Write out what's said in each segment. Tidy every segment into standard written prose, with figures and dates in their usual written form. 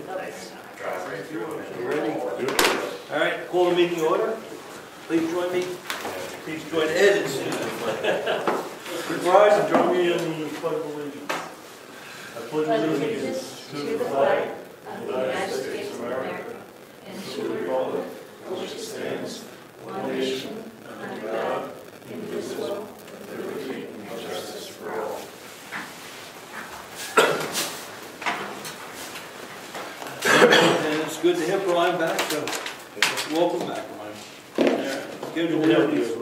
morning. Drive right through it. You ready? All right, call the meeting order. Please join me. Please join Ed and Susan. Rise and join me in the pledge of allegiance. I pledge allegiance to the flag of the United States of America and to the republic for which it stands, one nation, under God, indivisible, with liberty and justice for all. And it's good to have Brian back, so welcome back, Brian. Scheduled interviews.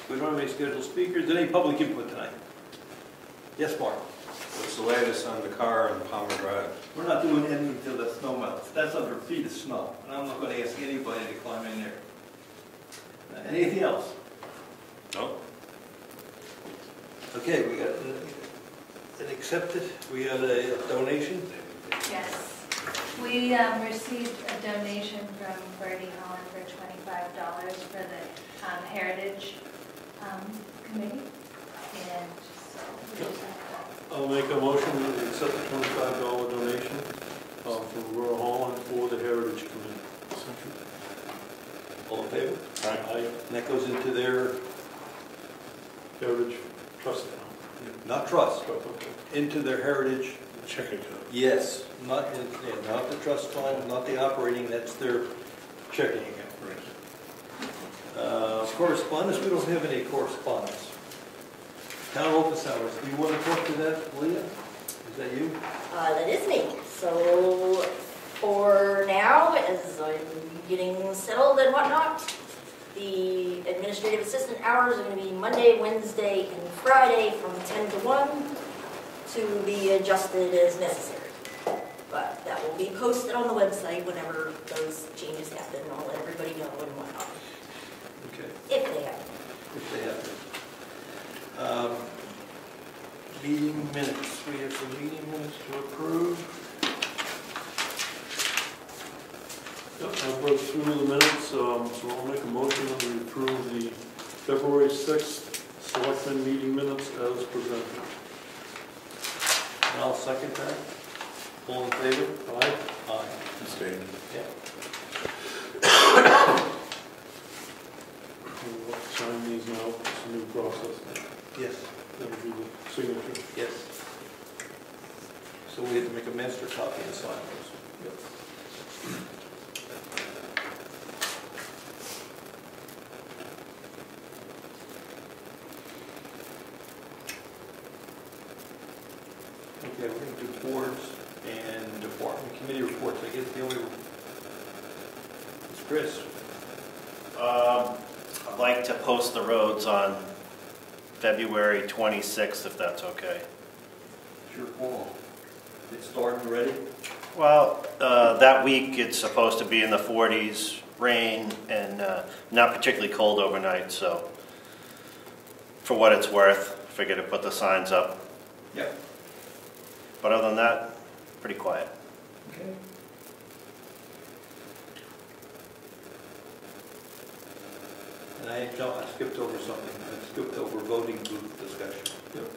We don't have any scheduled speakers. Any public input tonight? Yes, Mark. What's the latest on the car on Palmer Drive? We're not doing anything until the snow melts. That's under feet of snow, and I'm not going to ask anybody to climb in there. Anything else? No. Okay, we got an accepted. We got a donation. Yes. We received a donation from Bertie Holland for $25 for the Heritage Committee. And so we just have I'll make a motion to accept the $25 donation from Rural Holland for the Heritage Committee. All in favor? Aye. And that goes into their, Heritage Trust account. not trust, Okay. into their heritage. Checking account. Yes, not the trust fund, not the operating, that's their checking account. Correspondence, we don't have any correspondence. Town office hours, do you want to talk to that, Leah? Is that you? That is me. So for now, as I'm getting settled and whatnot, the administrative assistant hours are going to be Monday, Wednesday, and Friday from 10 to 1 to be adjusted as necessary. But that will be posted on the website whenever those changes happen. I'll let everybody know and whatnot. Okay. If they happen. If they have to. Meeting minutes, we have some meeting minutes to approve. Yep, I've read through the minutes, so I'll make a motion that we approve the February 6th Selectmen meeting minutes as presented. And I'll second that. All in favor? Aye. Aye. Stay. Yeah. We'll sign these now, it's a new process. Yes. That'll be the signature. Yes. So we have to make a master copy and sign those. Yep. Okay, we're going to do boards and department committee reports. I guess the only it's Chris. I'd like to post the roads on February 26th, if that's okay. It's your call. It's starting already? Well, that week it's supposed to be in the 40s, rain, and not particularly cold overnight, so for what it's worth, I figured to put the signs up. Yep. But other than that, pretty quiet. Okay. And I skipped over something. I skipped over voting booth discussion. Yep.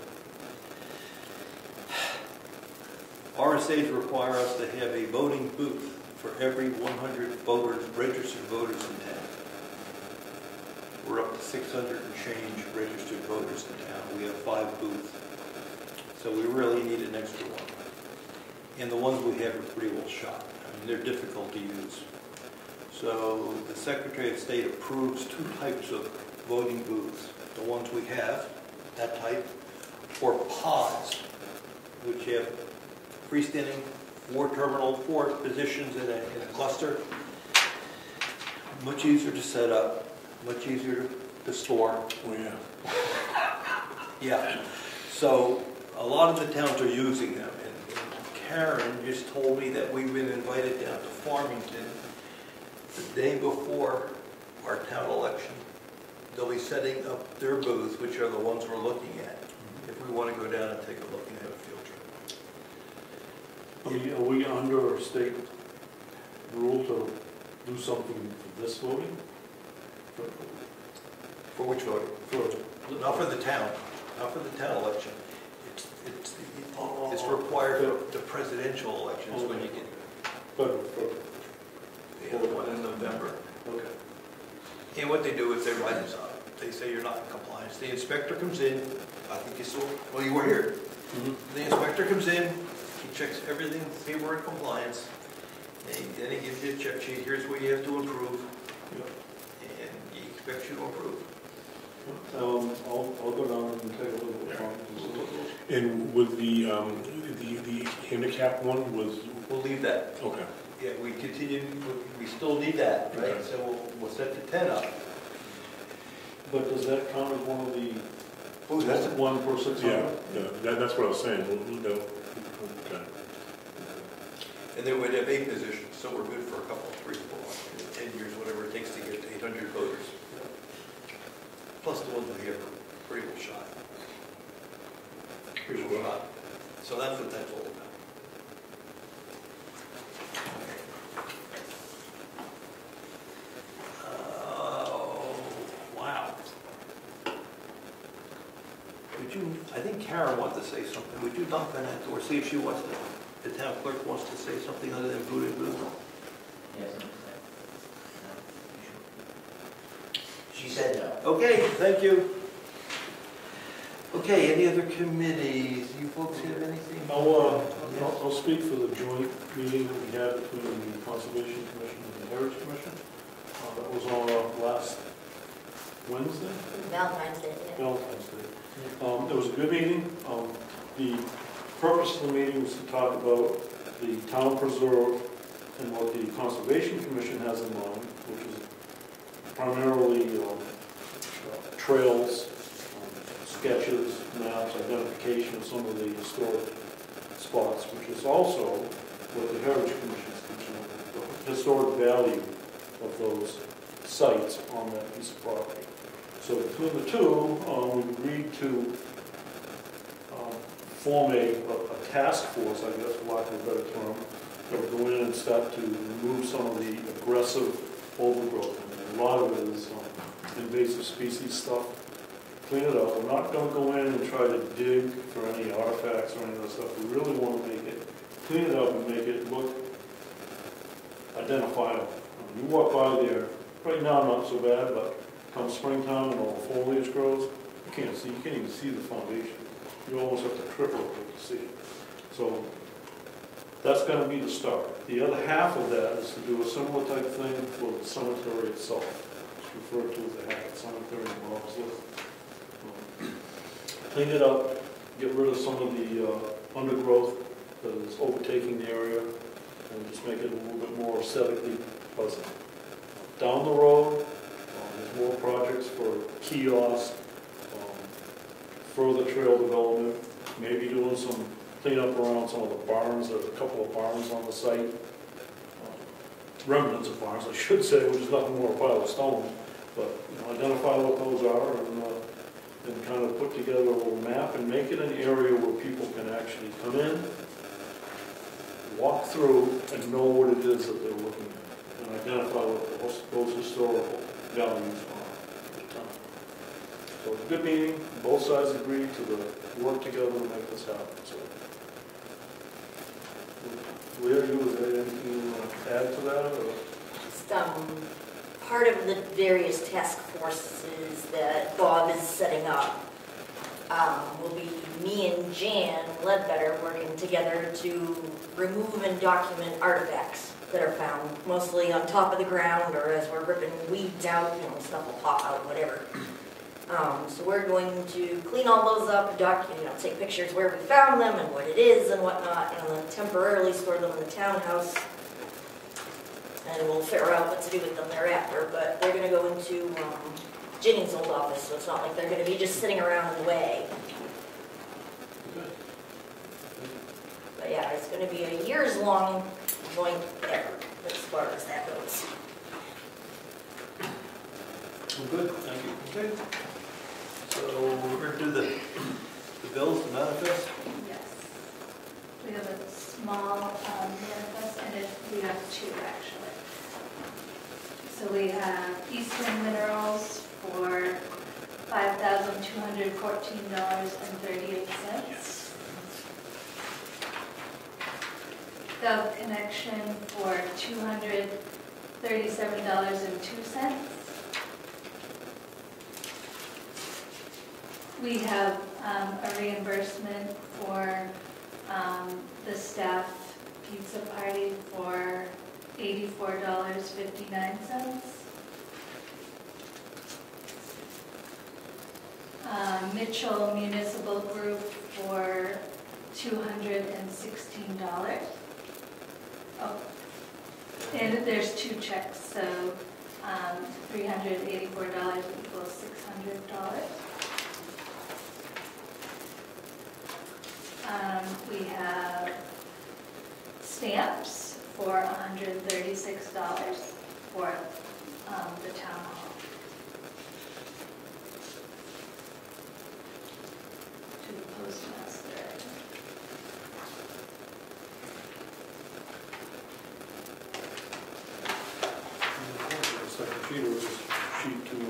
RSAs require us to have a voting booth for every 100 voters, registered voters in town. We're up to 600 and change registered voters in town. We have 5 booths. So we really need an extra one. And the ones we have are pretty well shot. I mean, they're difficult to use. So the Secretary of State approves 2 types of voting booths. The ones we have, that type, or pods, which have freestanding 4 positions in a cluster. Much easier to set up, much easier to store. Oh, yeah. Yeah. So a lot of the towns are using them. And Karen just told me that we've been invited down to Farmington the day before our town election. They'll be setting up their booths, which are the ones we're looking at, if we want to go down and take a look and have a field trip. Are we under a state rule to do something for this voting? For which voting? Not for the town. Not for the town election. It's required for the presidential elections when you get In November. Okay. And what they do is they write us up. They say you're not in compliance. The inspector comes in, I think you saw, well, you were here. The inspector comes in, he checks everything, see we're in compliance, and then he gives you a check sheet, here's what you have to improve, and he expects you to improve. I'll go down and take a look at it. And with the handicap one was, We'll leave that. okay. Yeah, we continue, we still need that, right? Okay. So we'll set the 10 up. But does that count as one of the, Oh, that's one per 600? Yeah, that's what I was saying. Okay. And then we'd have 8 positions, so we're good for a couple, 3, 4, 10 years, whatever it takes to get to 800 voters. Plus the ones we have are pretty well shot. Pretty well shot. So that's what that's all about. Wow. Would you, I think Karen wants to say something. Would you knock on that door, see if she wants to, the town clerk wants to say something other than food and booze? Yes. She said no. Okay, thank you. Okay, any other committees? You folks have anything? I'll speak for the joint meeting that we had between the Conservation Commission and the Heritage Commission. That was on last Wednesday? Valentine's Day, yeah. Valentine's Day. It was a good meeting. The purpose of the meeting was to talk about the town preserve and what the Conservation Commission has in mind, which is primarily trails, sketches, maps, identification of some of the historic spots, which is also what the Heritage Commission is concerned with, the historic value of those sites on that piece of property. So between the two, we agreed to form a task force, I guess, for lack of a better term, that would go in and start to remove some of the aggressive overgrowth. And a lot of it is invasive species stuff. Clean it up. We're not going to go in and try to dig for any artifacts or any of that stuff. We really want to make it, clean it up and make it look identifiable. You walk by there, right now not so bad, but come springtime and all the foliage grows, you can't even see the foundation. You almost have to trip over it to see it. So that's going to be the start. The other half of that is to do a similar type thing for the cemetery itself. It's referred to as the Hackett Cemetery in Bob's Clean it up, get rid of some of the undergrowth that is overtaking the area, and just make it a little bit more aesthetically pleasant. Down the road, there's more projects for kiosks, further trail development, maybe doing some cleanup around some of the barns. There's a couple of barns on the site, remnants of barns, I should say, which is nothing more a pile of stones. But identify what those are and kind of put together a little map and make it an area where people can actually come in, walk through, and know what it is that they're looking at, and identify what those historical values are at the time. So it's a good meeting. Both sides agreed to work together to make this happen. So, Leah, was there anything you want to add to that? Or? Just, part of the various task forces that Bob is setting up will be me and Jan Ledbetter working together to remove and document artifacts that are found, mostly on top of the ground or as we're ripping weeds out, stuff will pop out, whatever. So we're going to clean all those up, take pictures where we found them and what it is and whatnot, and then temporarily store them in the townhouse. And we'll figure out what to do with them thereafter, but they're going to go into Ginny's old office, so it's not like they're going to be just sitting around in the way. But yeah, it's going to be a years-long joint effort as far as that goes. Well, good, thank you. Okay. So we're going to do the bills, the manifest. Yes. We have a small manifest, and we have 2 actually. So we have Eastern Minerals for $5,214.38. Gov connection for $237.02. We have a reimbursement for the staff pizza party for $84.59. Mitchell Municipal Group for $216. Oh, and there's two checks, so $384 equals $600. We have stamps for $136 for the town hall. To the postmaster. Second sheet, or is this sheet 2 on the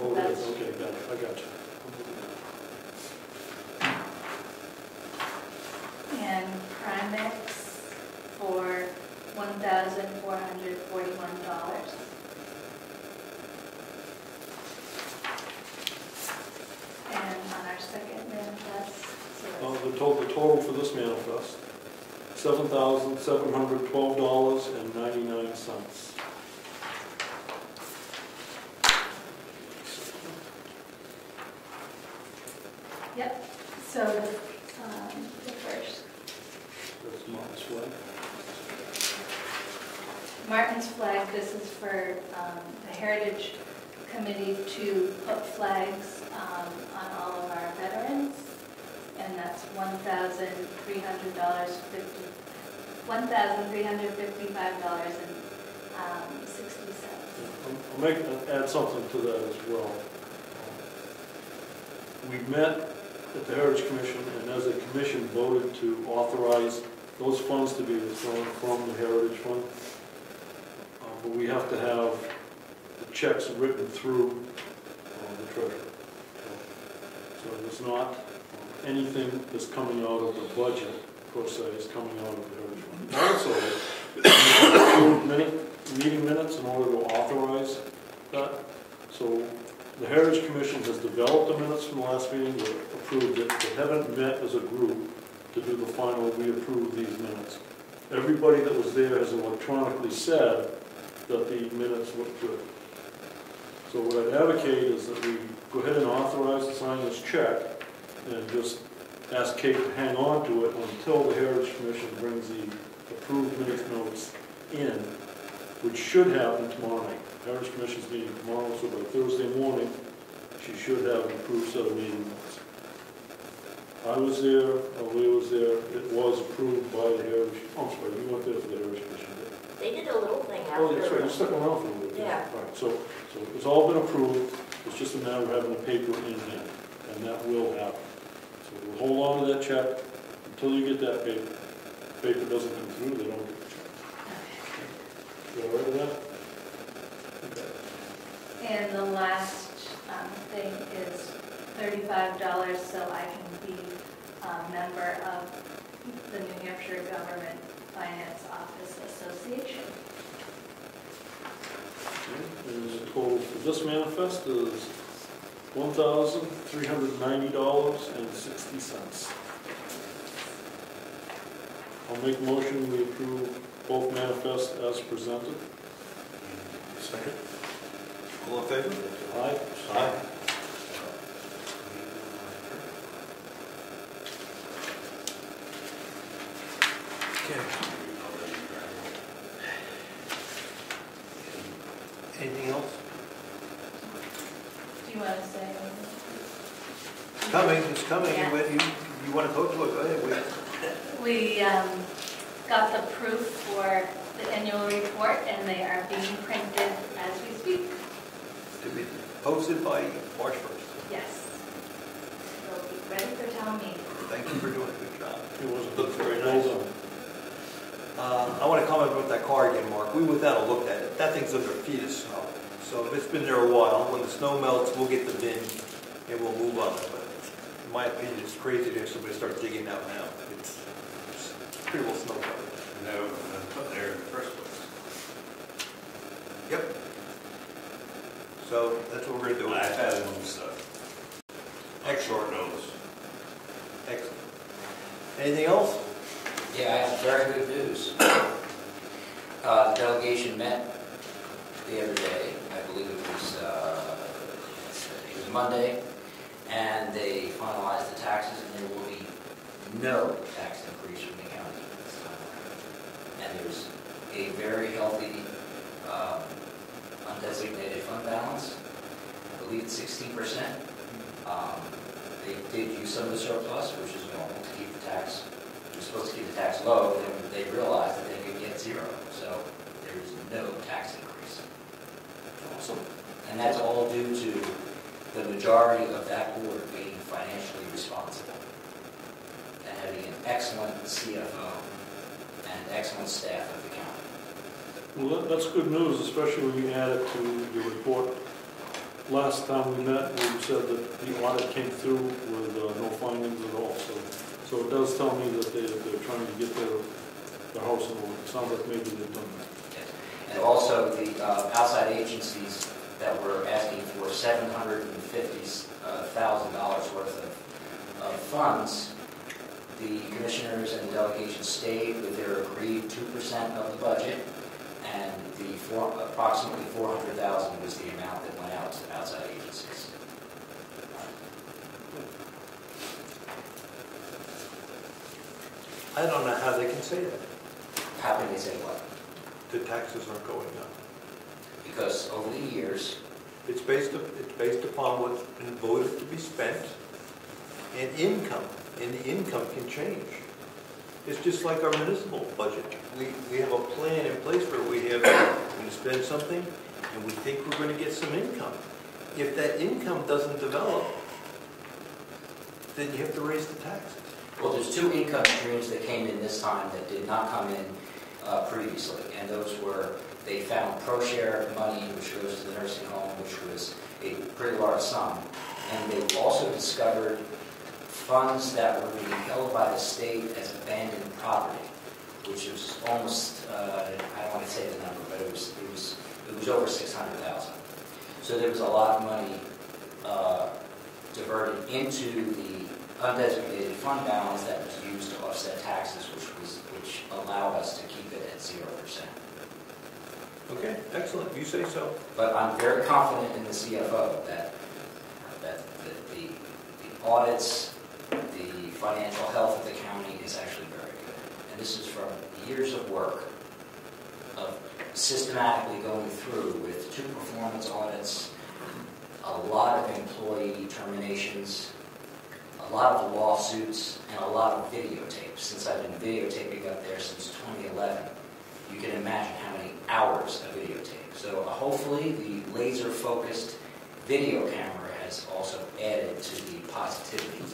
Oh, it is, okay, got it, I got you. And Primex for $1,441. And on our second manifest, so The total for this manifest, $7,712.99. yep, so the first, That's Martin's flag. Martin's flag, this is for the Heritage Committee to put flags on all of our veterans, and that's $1,355.60. I'll add something to that as well. We met at the Heritage Commission, and as a commission voted to authorize those funds to be withdrawn from the Heritage Fund. But we have to have the checks written through the treasurer. So there's not anything that's coming out of the budget, per se, is coming out of the Heritage Fund. Also, meeting minutes in order to authorize that. So the Heritage Commission has developed the minutes from the last meeting, they approved it, they haven't met as a group to do the final, we approve these minutes. Everybody that was there has electronically said that the minutes look good. So what I'd advocate is that we go ahead and authorize to sign this check and just ask Kate to hang on to it until the Heritage Commission brings the approved minutes notes in, which should happen tomorrow night. Heritage Commission's meeting tomorrow, so by Thursday morning, she should have an approved set of meeting notes. I was there, Leah was there, it was approved by the Heritage, I'm sorry, you weren't there for the Heritage Commission, did you? They did a little thing after. Oh, that's right, you stuck around for a little bit. Yeah. Right, so it's all been approved, it's just a matter of having the paper in hand, and that will happen. So we'll hold on to that check until you get that paper. If the paper doesn't come through, they don't get the check. You all right with that? Okay. And the last thing is $35 so I can be a member of the New Hampshire Government Finance Office Association. Okay, and the total for this manifest is $1,390.60. I'll make a motion we approve both manifests as presented. Second? All in favor? Aye. Aye. Okay. Anything else? Do you want to say anything? It's coming. Yeah. You want to go to it? Go ahead. We got the proof for the annual report, and they are being printed as we speak. To be posted by March 1st. Yes. They'll be ready for town meeting. Thank you for doing a good job. It was Looks very well nice. done. I want to comment about that car again, Mark. We went down and looked at it. That thing's under feet of snow. So if it's been there a while, when the snow melts, we'll get the bin and we'll move on. But in my opinion, it's crazy to have somebody start digging out now. It's pretty well snow covered. Never been put there in the first place. Yep. So that's what we're gonna do. I've had to move stuff. On short notice. Excellent. Anything else? Yeah, I have very good news. The delegation met the other day, I believe it was Monday, and they finalized the taxes, and there will be no tax increase from the county this time around. And there's a very healthy undesignated fund balance. I believe it's 16%. They did use some of the surplus, which is normal to keep the tax. They're supposed to keep the tax low, and they realized that they could get zero. So there is no tax increase. Awesome. And that's all due to the majority of that board being financially responsible and having an excellent CFO and excellent staff at the county. Well, that's good news, especially when you add it to your report. Last time we met, we said that the audit came through with no findings at all. So it does tell me that they're trying to get their house in order. It sounds like maybe they've done that. Yes. And also the outside agencies that were asking for $750,000 worth of funds, the commissioners and the delegation stayed with their agreed 2% of the budget, and approximately $400,000 was the amount that went out to outside agencies. I don't know how they can say that. How can they say what? The taxes aren't going up. Because over the years, It's based upon what's been voted to be spent and income, and the income can change. It's just like our municipal budget. We have a plan in place where we're going to spend something and we think we're going to get some income. If that income doesn't develop, then you have to raise the taxes. well, there's two income streams that came in this time that did not come in previously, and those were, they found pro-share money, which goes to the nursing home, which was a pretty large sum, and they also discovered funds that were being held by the state as abandoned property, which was almost, I don't want to say the number, but it was over $600,000. So there was a lot of money diverted into the undesignated fund balance that was used to offset taxes, which allowed us to keep it at 0%. Okay, excellent. You say so. But I'm very confident in the CFO that the audits, the financial health of the county is actually very good. And this is from years of work of systematically going through with 2 performance audits, a lot of employee terminations, a lot of lawsuits, and a lot of videotapes. Since I've been videotaping up there since 2011, you can imagine how many hours of videotape. So hopefully the laser-focused video camera has also added to the positivity.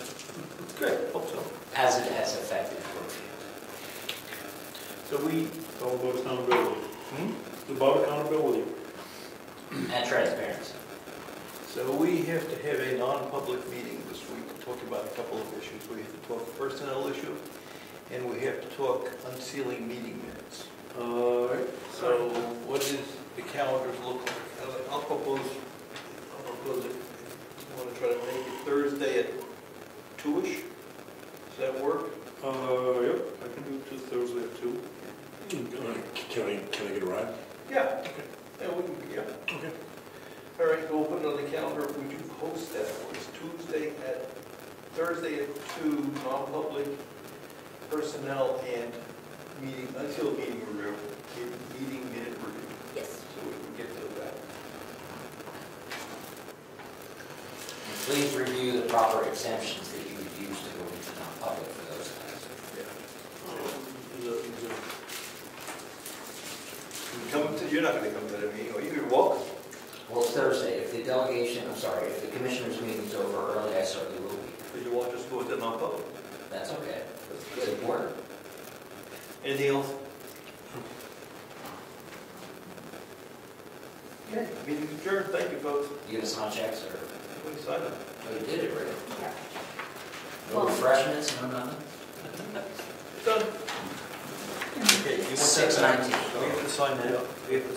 Good, hope so. As it has affected Brookfield. So it's all about accountability. It's about accountability. And transparency. So we have to have a non-public meeting this week to talk about a couple of issues. We have to talk personnel issue, and we have to talk unsealing meeting minutes. All right. So what does the calendars look like? I'll propose it. I want to try to make it Thursday at 2-ish. Does that work? Yep, I can do Thursday at 2. Can I get a ride? Yeah. Yeah, we can, yeah. Okay. All right, we'll put it on the calendar. Would you post that for us? Thursday at 2, non-public personnel and until meeting minute review. Yes. So we can get to that. And please review the proper exemptions that you would use to go into non-public for those things. You're not going to come to the meeting, or you're welcome. Well, it's Thursday. If the if the commissioners' meeting's over early, I certainly will be. But you want us to go to non-public? That's okay. It's important. Anything else? Okay, meeting's adjourned. Thank you, folks. You gonna sign checks or? We signed it. Oh, you did it, right? Yeah. No refreshments, no nothing? Done. Okay, you want that? 6:19. We have to sign that. We have to